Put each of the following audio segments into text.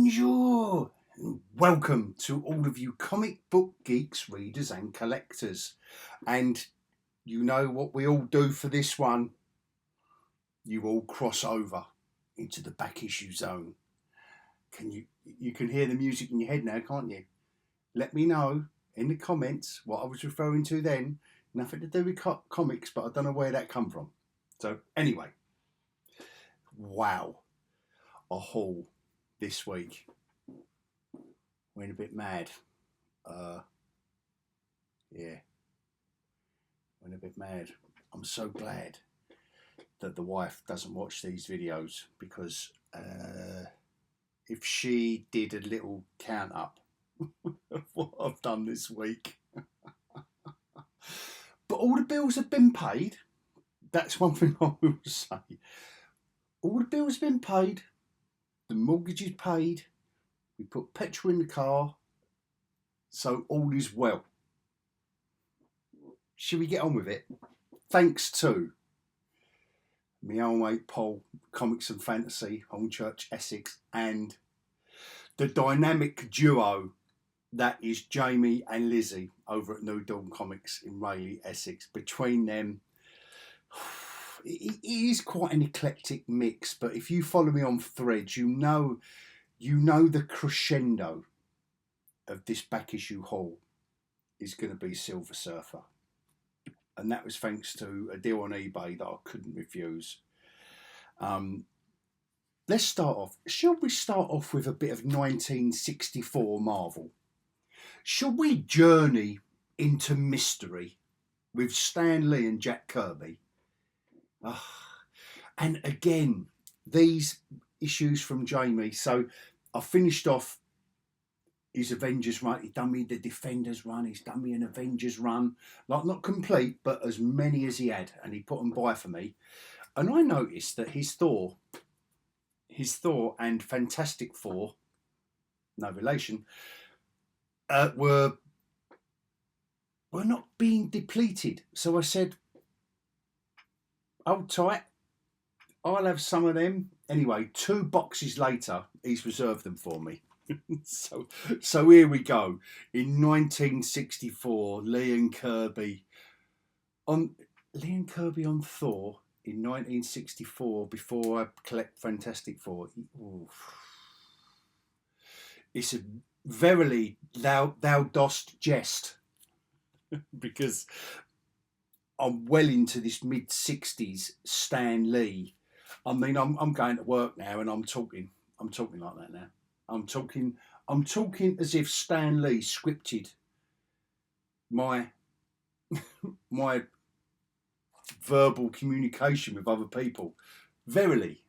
Bonjour! Welcome to all of you comic book geeks, readers and collectors. And you know what we all do for this one? You all cross over into the back issue zone. You can hear the music in your head now, can't you? Let me know in the comments what I was referring to then. Nothing to do with comics, but I don't know where that come from. So anyway, wow, a haul this week. Went a bit mad. Yeah, went a bit mad. I'm so glad that the wife doesn't watch these videos, because if she did a little count up of what I've done this week. But all the bills have been paid. That's one thing I will say. All the bills have been paid. The mortgage is paid. We put petrol in the car. So all is well. Should we get on with it? Thanks to my old mate Paul, Comics and Fantasy, Hornchurch, Essex, and the dynamic duo that is Jamie and Lizzie over at New Dawn Comics in Rayleigh, Essex. Between them, it is quite an eclectic mix, but if you follow me on Threads, you know the crescendo of this back issue haul is going to be Silver Surfer. And that was thanks to a deal on eBay that I couldn't refuse. Let's start off. Shall we start off with a bit of 1964 Marvel? Shall we journey into mystery with Stan Lee and Jack Kirby? And again, these issues from Jamie. So I finished off his Avengers run. He's done me the Defenders run. He's done me an Avengers run. Like, not complete, but as many as he had. And he put them by for me. And I noticed that his Thor and Fantastic Four, no relation, were not being depleted. So I said, hold tight, I'll have some of them. Anyway, 2 boxes later, he's reserved them for me. So here we go. In 1964, Lee and Kirby on Thor in 1964, before I collect Fantastic Four. Ooh. It's a verily thou dost jest, because I'm well into this mid-60s Stan Lee. I mean, I'm going to work now, and I'm talking like that now. I'm talking as if Stan Lee scripted my verbal communication with other people. Verily,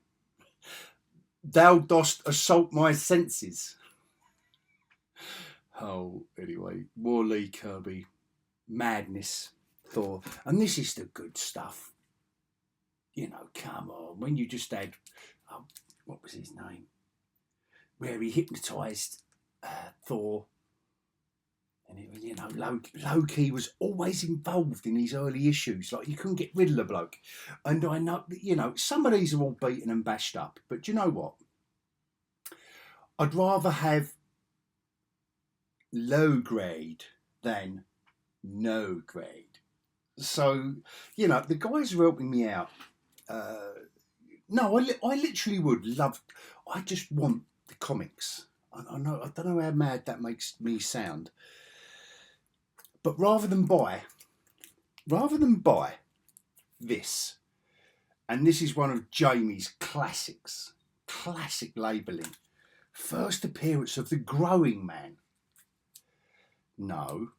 thou dost assault my senses. Oh, anyway, more Lee Kirby, madness, Thor, and this is the good stuff. You know, come on, when you just had, what was his name? Where he hypnotised Thor. And it was, you know, Loki was always involved in these early issues. Like, you couldn't get rid of the bloke. And I know, you know, some of these are all beaten and bashed up. But do you know what? I'd rather have low grade than no grade. So, you know, the guys are helping me out. No, I literally would love. I just want the comics. I don't know how mad that makes me sound. But rather than buy this, and this is one of Jamie's classic labelling, first appearance of the Growing Man. No,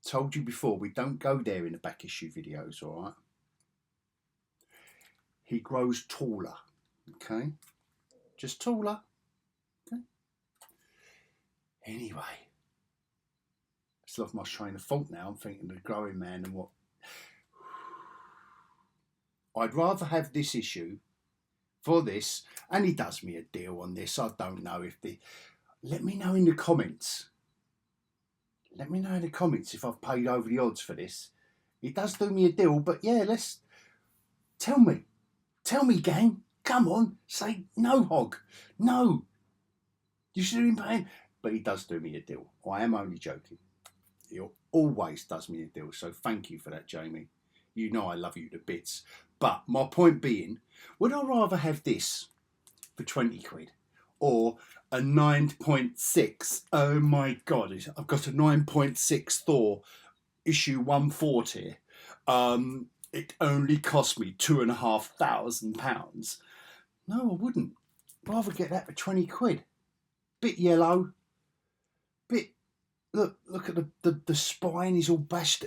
told you before, we don't go there in the back issue videos, all right? He grows taller, okay? Just taller, okay? Anyway, still off my train of thought now. I'm thinking the Growing Man and what. I'd rather have this issue for this, and he does me a deal on this. I don't know if let me know in the comments. Let me know in the comments if I've paid over the odds for this. He does do me a deal, but yeah, tell me, gang. Come on, say no, Hog. No, You should have been paying. But he does do me a deal. I am only joking. He always does me a deal. So thank you for that, Jamie. You know I love you to bits. But my point being, would I rather have this for 20 quid or a 9.6? Oh my God, I've got a 9.6 Thor issue 140. It only cost me £2,500. No, I wouldn't. I'd rather get that for 20 quid. Bit yellow. Bit, look at the spine is all bashed.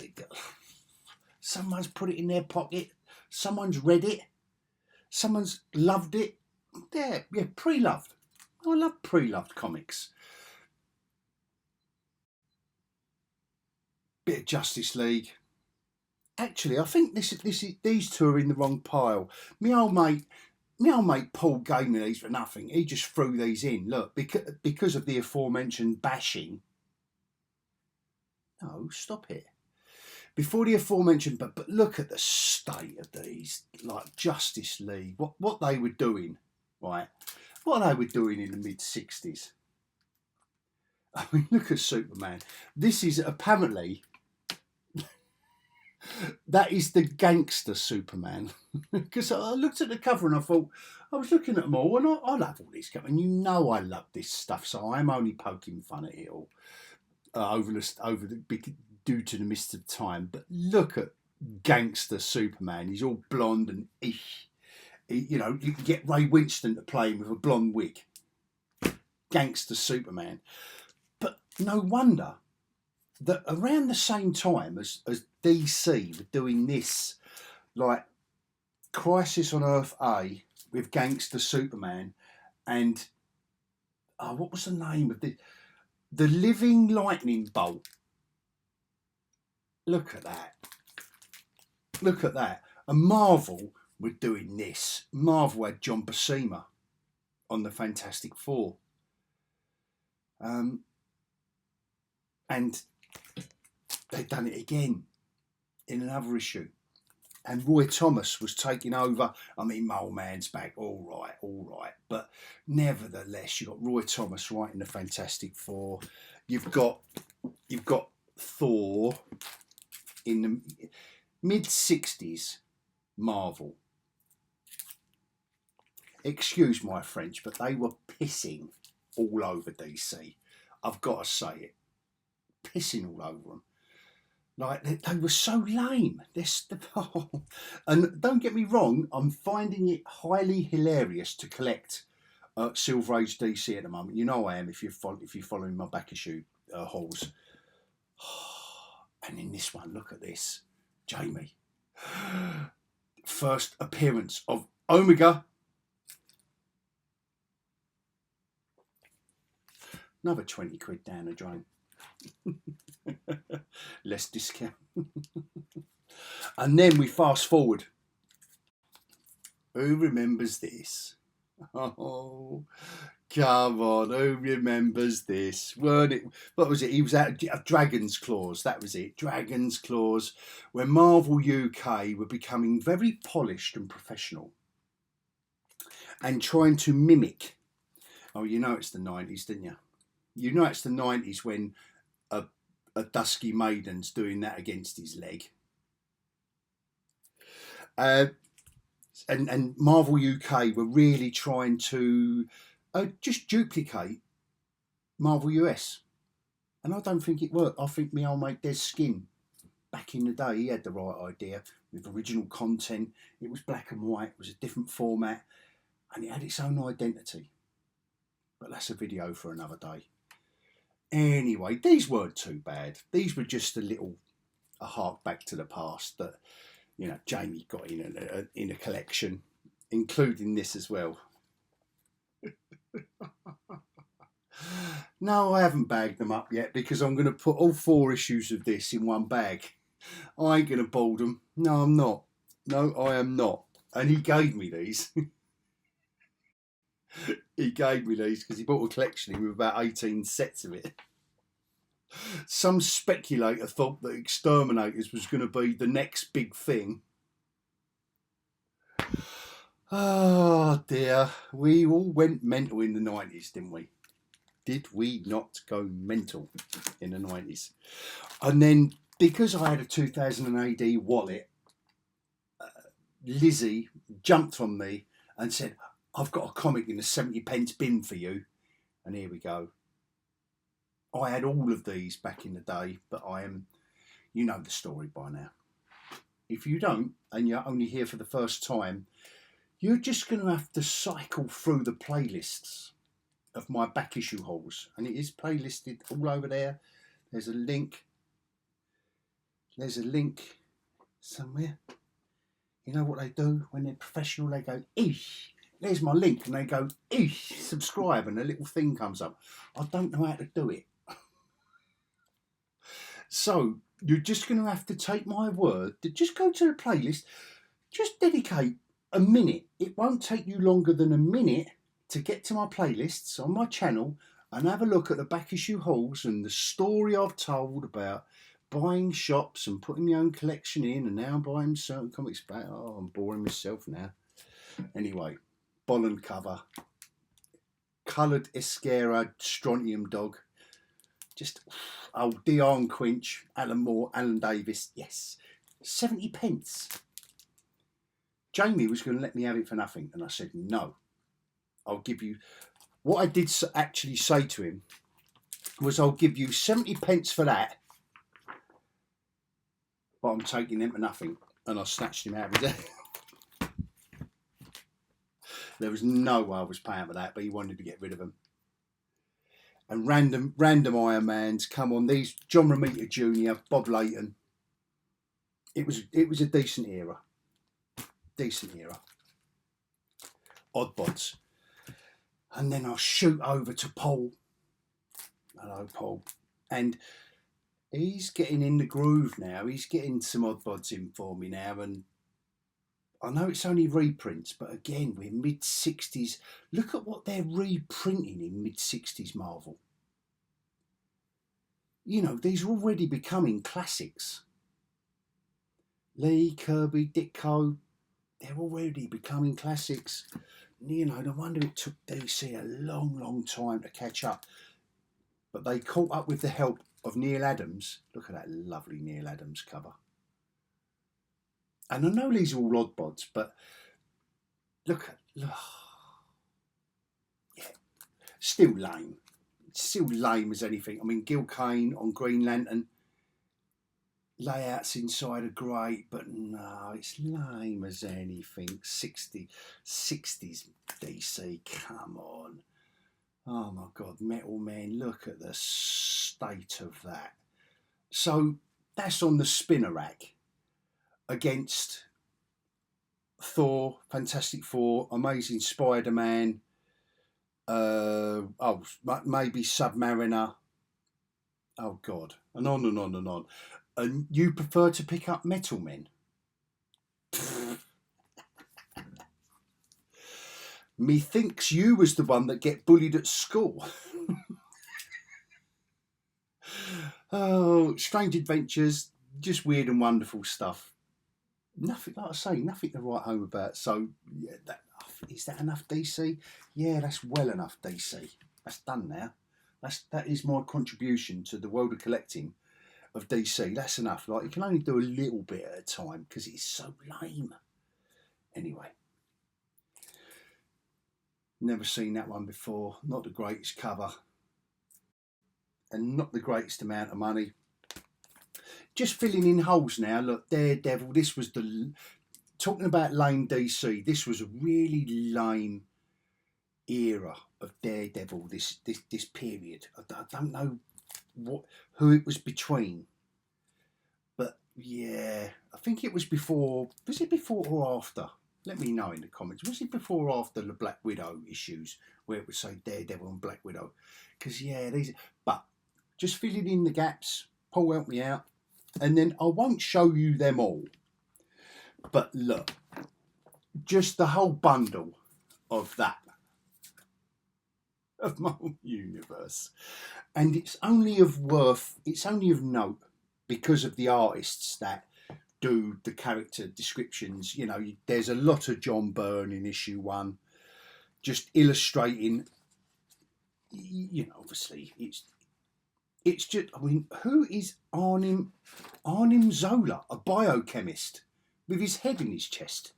Someone's put it in their pocket. Someone's read it. Someone's loved it. Yeah, pre-loved. I love pre-loved comics. Bit of Justice League. Actually, I think these two are in the wrong pile. My old mate Paul gave me these for nothing. He just threw these in. Look, because of the aforementioned bashing. No, stop it. Before the aforementioned, but look at the state of these, like Justice League. What they were doing, right? What they were doing in the mid-60s. I mean, look at Superman. This is apparently, that is the gangster Superman. Because I looked at the cover and I thought, I was looking at them all, and I love all these covers, and you know I love this stuff, so I'm only poking fun at it all due to the mist of time. But look at gangster Superman. He's all blonde and you know, you can get Ray Winston to play him with a blonde wig. Gangster Superman. But no wonder that around the same time as DC were doing this, like Crisis on Earth A with Gangster Superman, and what was the name of the Living Lightning Bolt. Look at that. Look at that. And Marvel were doing this. Marvel had John Buscema on the Fantastic Four. And they'd done it again in another issue. And Roy Thomas was taking over. I mean, my old man's back, all right. But nevertheless, you've got Roy Thomas writing the Fantastic Four. You've got Thor in the mid-60s, Marvel. Excuse my French, but they were pissing all over DC. I've got to say it. Pissing all over them. Like, they were so lame. And don't get me wrong, I'm finding it highly hilarious to collect Silver Age DC at the moment. You know I am if you're following my back issue hauls. And in this one, look at this. Jamie. First appearance of Omega. Another 20 quid down the drain. Less discount. And then we fast forward. Who remembers this? Oh, come on, who remembers this? Weren't it? What was it? He was at Dragon's Claws. That was it. Dragon's Claws, where Marvel UK were becoming very polished and professional and trying to mimic. Oh, you know it's the 90s, didn't you? You know it's the 90s when a Dusky Maiden's doing that against his leg. And Marvel UK were really trying to just duplicate Marvel US. And I don't think it worked. I think my old mate Des Skin, back in the day, he had the right idea with original content. It was black and white. It was a different format. And it had its own identity. But that's a video for another day. Anyway, these weren't too bad. These were just a hark back to the past that, you know, Jamie got in a collection, including this as well. No, I haven't bagged them up yet because I'm going to put all 4 issues of this in one bag. I ain't going to bold them. No, I'm not. No, I am not. And he gave me these. He gave me these because he bought a collection with about 18 sets of it. Some speculator thought that Exterminators was going to be the next big thing. Oh dear, we all went mental in the 90s, didn't we? Did we not go mental in the 90s? And then, because I had a 2000 AD wallet, Lizzie jumped on me and said, I've got a comic in a 70p bin for you. And here we go. I had all of these back in the day, but you know the story by now. If you don't, and you're only here for the first time, you're just going to have to cycle through the playlists of my back issue hauls. And it is playlisted all over there. There's a link. There's a link somewhere. You know what they do when they're professional? They go, eesh. There's my link. And they go, eesh, subscribe. And a little thing comes up. I don't know how to do it. So you're just going to have to take my word. Just go to the playlist. Just dedicate a minute. It won't take you longer than a minute to get to my playlists on my channel and have a look at the back issue hauls and the story I've told about buying shops and putting my own collection in, and now I'm buying certain comics back. Oh, I'm boring myself now. Anyway, Bolland cover, coloured Escara strontium dog. Just, oh, Dion Quinch, Alan Moore, Alan Davis. Yes, 70p. Jamie was going to let me have it for nothing, and I said no. I'll give you. What I did actually say to him was, I'll give you 70p for that, but I'm taking them for nothing. And I snatched him out of his head. There was no way I was paying for that, but he wanted to get rid of them. And random Iron Mans, come on, these John Romita Jr., Bob Layton. It was a decent era. Decent era. Oddbods. And then I'll shoot over to Paul. Hello, Paul. And he's getting in the groove now. He's getting some Oddbods in for me now. And I know it's only reprints, but again, we're mid-60s. Look at what they're reprinting in mid-60s Marvel. You know, these are already becoming classics. Lee, Kirby, Ditko, they're already becoming classics. You know, no wonder it took DC a long, long time to catch up. But they caught up with the help of Neil Adams. Look at that lovely Neil Adams cover. And I know these are all oddbods, but look. Yeah, still lame. Still lame as anything. I mean, Gil Kane on Green Lantern. Layouts inside are great, but no, it's lame as anything. 60s DC, come on. Oh my God, Metal Man, look at the state of that. So that's on the spinner rack against Thor, Fantastic Four, Amazing Spider-Man, maybe Submariner. Oh God, and on and on and on. And you prefer to pick up Metal Men? Methinks you was the one that get bullied at school. Oh, Strange Adventures, just weird and wonderful stuff. Nothing, like I say, nothing to write home about. So, yeah, is that enough DC? Yeah, that's well enough DC. That's done now. That is my contribution to the world of collecting of DC. That's enough. Like, you can only do a little bit at a time because it's so lame. Anyway, never seen that one before. Not the greatest cover, and not the greatest amount of money. Just filling in holes now. Look, Daredevil. This was talking about lame DC. This was a really lame era of Daredevil. This period. I don't know who it was between, but yeah, I think it was before. Was it before or after? Let me know in the comments. Was it before or after the Black Widow issues where it would say Daredevil and Black Widow? Because yeah, but just filling in the gaps. Paul helped me out. And then I won't show you them all. But look, just the whole bundle of that, of Marvel Universe. And it's only of note because of the artists that do the character descriptions. You know, there's a lot of John Byrne in issue 1, just illustrating you know, obviously it's just, I mean, who is Arnim Zola, a biochemist with his head in his chest?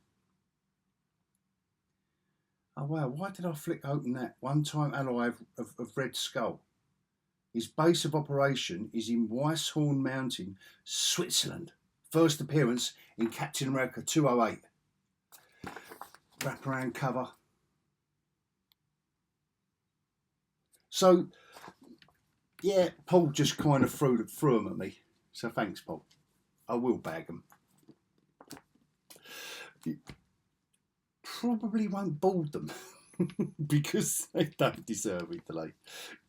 Oh wow, why did I flick open that? One-time alloy of Red Skull. His base of operation is in Weisshorn Mountain, Switzerland. First appearance in Captain America 208. Wraparound cover. So, yeah, Paul just kind of threw them at me. So thanks, Paul. I will bag them. Probably won't board them because they don't deserve it, do they?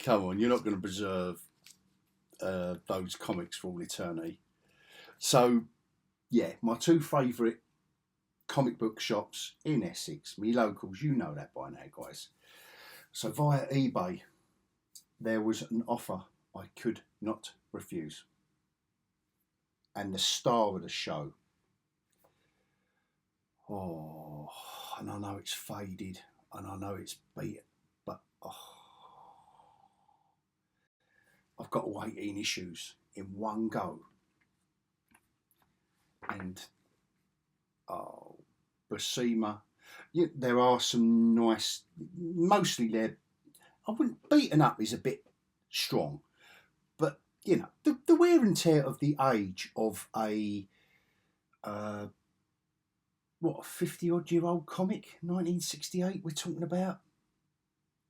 Come on, you're not going to preserve those comics for all eternity. So, yeah, my two favourite comic book shops in Essex, me locals, you know that by now, guys. So via eBay, there was an offer I could not refuse. And the star of the show, oh, and I know it's faded and I know it's beat, but I've got 18 issues in one go. And Buscema, yeah, there are some nice, mostly they're, I wouldn't, beaten up is a bit strong, but you know, the wear and tear of the age of a 50-odd-year-old comic, 1968 we're talking about.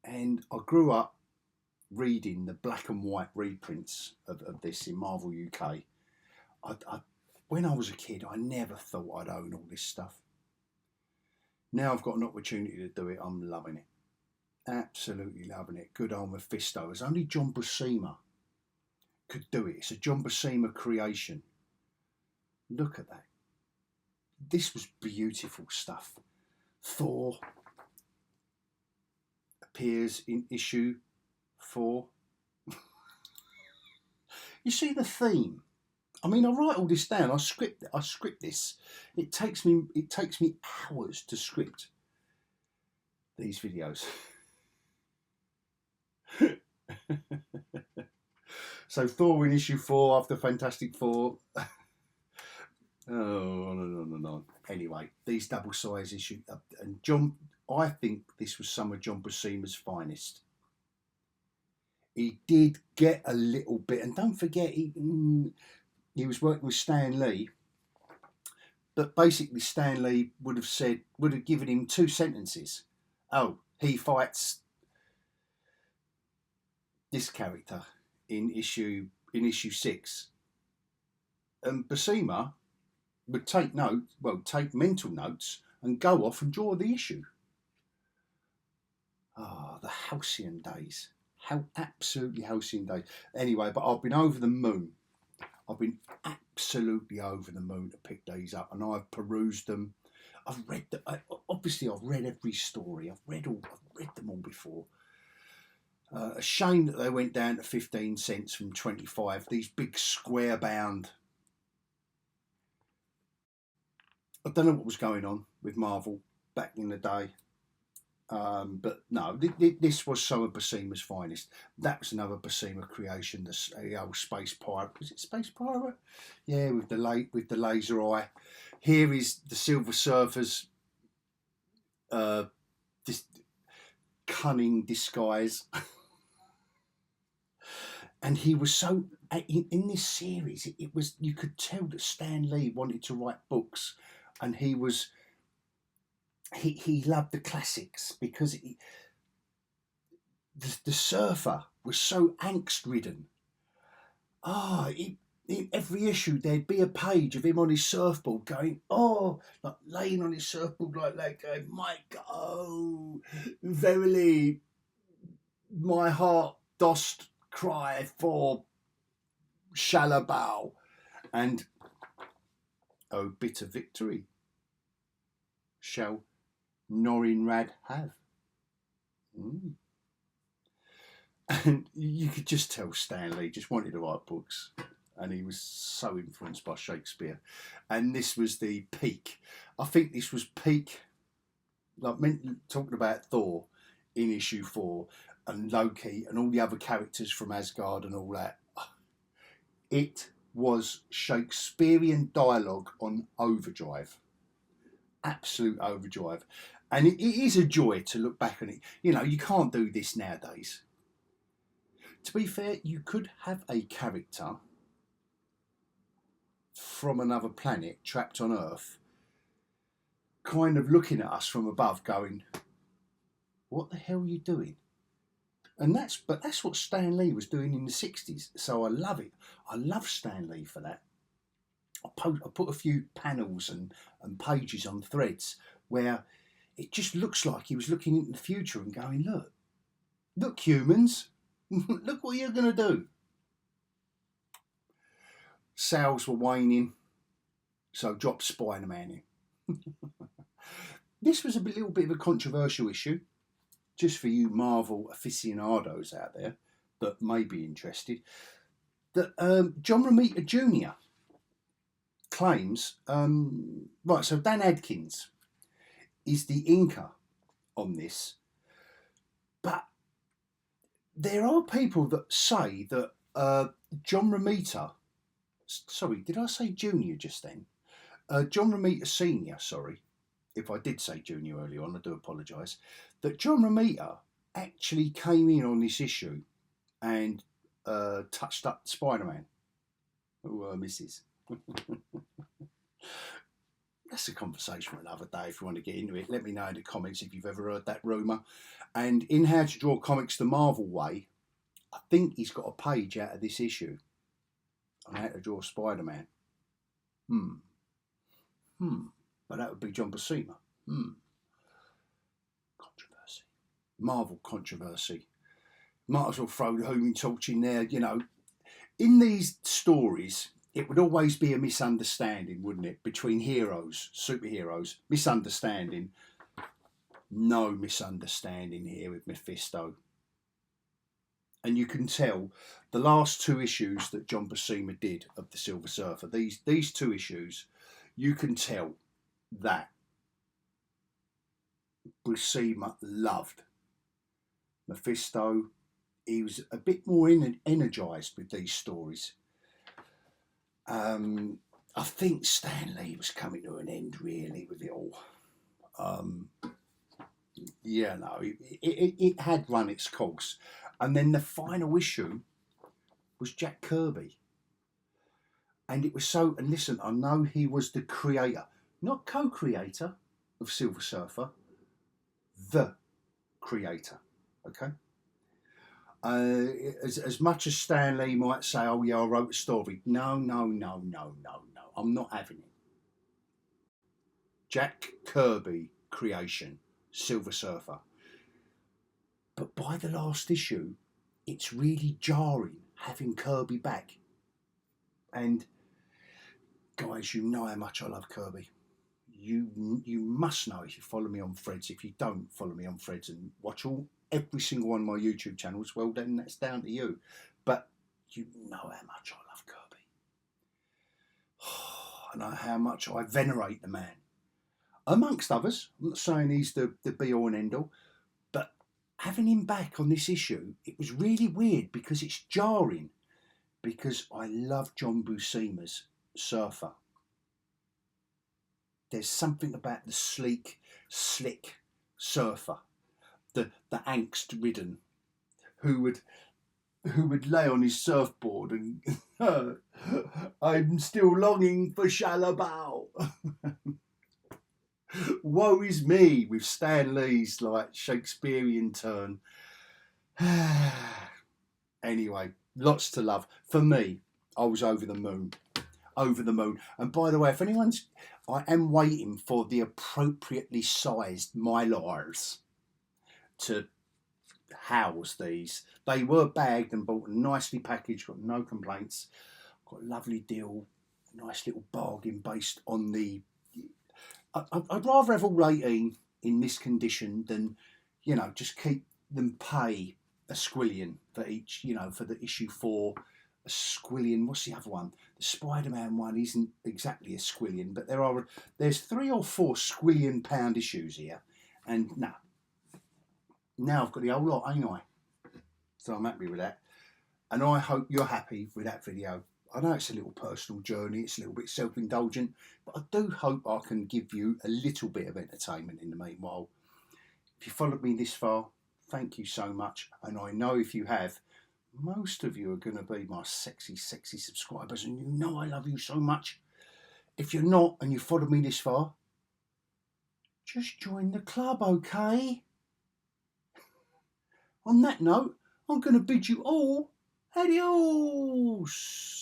And I grew up reading the black and white reprints of this in Marvel UK. When I was a kid, I never thought I'd own all this stuff. Now I've got an opportunity to do it. I'm loving it. Absolutely loving it. Good old Mephisto. It's only John Buscema could do it. It's a John Buscema creation. Look at that. This was beautiful stuff. Thor appears in issue 4. You see the theme. I mean, I write all this down. I script this. It takes me hours to script these videos. So Thor in issue 4 after Fantastic Four. Oh, no. Anyway, these double size issues, and John, I think this was some of John Buscema's finest. He did get a little bit, and don't forget, he was working with Stan Lee, but basically Stan Lee would have given him 2 sentences. Oh, he fights this character in issue 6, and Buscema would take mental notes and go off and draw the issue. The halcyon days. How absolutely halcyon days. Anyway, but I've been over the moon. I've been absolutely over the moon to pick these up, and I've perused them. I've read them. Obviously, I've read every story. I've read them all before. A shame that they went down to 15 cents from 25. These big square bound. I don't know what was going on with Marvel back in the day. But no, this was some of Buscema's finest. That was another Buscema creation, the old Space Pirate. Was it Space Pirate? Yeah, with the laser eye. Here is the Silver Surfer's this cunning disguise. And he was so, in this series, it was, you could tell that Stan Lee wanted to write books, and he loved the classics because the surfer was so angst-ridden. In every issue there'd be a page of him on his surfboard going, like laying on his surfboard like that, going, my God, verily, my heart dost cry for Shalabau, and oh, bitter victory shall Norinrad have. And you could just tell Stan Lee just wanted to write books, and he was so influenced by Shakespeare. And this was the peak. I think this was peak, like talking about Thor in issue 4. and Loki and all the other characters from Asgard and all that. It was Shakespearean dialogue on overdrive. Absolute overdrive. And it is a joy to look back on it. You know, you can't do this nowadays. To be fair, you could have a character from another planet trapped on Earth kind of looking at us from above going, what the hell are you doing? And that's what Stan Lee was doing in the 60s. So I love it. I love Stan Lee for that. I put a few panels and pages on Threads where it just looks like he was looking into the future and going, look humans, look what you're going to do. Sales were waning, so dropped Spider-Man in. This was a little bit of a controversial issue, just for you Marvel aficionados out there that may be interested, that John Romita Jr. claims, right, so Dan Adkins is the inker on this, but there are people that say that John Romita, sorry, did I say junior just then? John Romita Senior, sorry, if I did say junior earlier on, I do apologise, that John Romita actually came in on this issue and touched up Spider-Man. Oh, misses. That's a conversation for another day. If you want to get into it, let me know in the comments if you've ever heard that rumour. And in How to Draw Comics the Marvel Way, I think he's got a page out of this issue on how to draw Spider-Man. But that would be John Buscema. Controversy. Marvel controversy. Might as well throw the Human Torch in there, you know. In these stories, it would always be a misunderstanding, wouldn't it? Between heroes, superheroes, misunderstanding. No misunderstanding here with Mephisto. And you can tell the last two issues that John Buscema did of the Silver Surfer, these two issues, you can tell that Buscema loved Mephisto. He was a bit more energised with these stories. I think Stan Lee was coming to an end really with it all. It had run its course. And then the final issue was Jack Kirby. And it was so, and listen, I know he was the creator, not co-creator of Silver Surfer, the creator, okay? As much as Stan Lee might say, oh yeah, I wrote a story. No. I'm not having it. Jack Kirby creation, Silver Surfer. But by the last issue, it's really jarring having Kirby back. And guys, you know how much I love Kirby. You must know if you follow me on Threads. If you don't follow me on Threads and watch every single one of my YouTube channels, well then that's down to you. But you know how much I love Kirby. I know how much I venerate the man. Amongst others, I'm not saying he's the be all and end all, but having him back on this issue, it was really weird because it's jarring. Because I love John Buscema's Surfer. There's something about the sleek, slick Surfer, the angst-ridden, who would lay on his surfboard and I'm still longing for Shalabao. Woe is me with Stan Lee's like Shakespearean turn. Anyway, lots to love. For me, I was over the moon. Over the moon. And by the way, if I am waiting for the appropriately sized Mylars to house these. They were bagged and bought nicely packaged, got no complaints. Got a lovely deal, nice little bargain based on the... I'd rather have all 18 in this condition than, you know, just keep them pay a squillion for each, you know, for the issue 4, a squillion. What's the other one? The Spider-Man one isn't exactly a squillion, but there's 3 or 4 squillion pound issues here. And now I've got the whole lot, ain't I? So I'm happy with that. And I hope you're happy with that video. I know it's a little personal journey, it's a little bit self-indulgent, but I do hope I can give you a little bit of entertainment in the meanwhile. If you followed me this far, thank you so much. And I know if you have, most of you are going to be my sexy, sexy subscribers, and you know I love you so much. If you're not and you followed me this far, just join the club, okay? On that note, I'm going to bid you all adios.